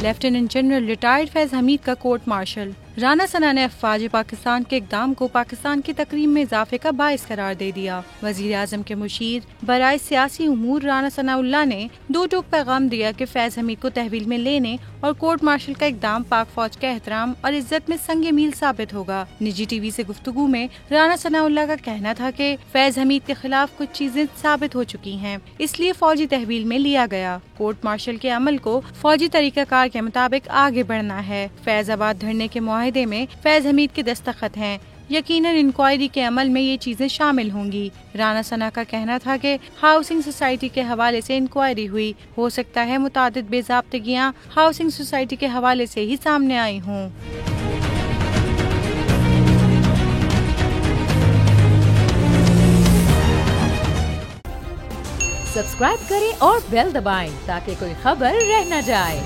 Lieutenant general retired Faiz Hamid का court martial. Rana सना ने अफवाज पाकिस्तान के इक़दाम को पाकिस्तान की तकरीम में इजाफे का बाइस करार दे दिया। वज़ीर आज़म के मुशीर बराए सियासी उमूर राना सनाउल्लाह ने दो टूक पैगाम दिया कि फैज हमीद को तहवील में लेने और कोर्ट मार्शल का इक़दाम पाक फौज के एहतराम और इज्जत में संगे मील साबित होगा। निजी टीवी से गुफ्तगू में राना सनाउल्लाह का कहना था कि फैज हमीद के खिलाफ कुछ चीजें साबित हो चुकी हैं, इसलिए फौजी तहवील में लिया गया। कोर्ट मार्शल के अमल को फौजी तरीकाकार के मुताबिक आगे बढ़ना है। फैजाबाद धरने के मुआहदे में फैज हमीद के दस्तखत हैं। यकीनन इंक्वायरी के अमल में ये चीजें शामिल होंगी। राना सना का कहना था कि हाउसिंग सोसाइटी के हवाले से इंक्वायरी हुई, हो सकता है मुतादिद बेज़ाब्तगियां हाउसिंग सोसाइटी के हवाले से ही सामने आई हों। सब्सक्राइब करें और बेल दबाएं ताकि कोई खबर रह न जाए।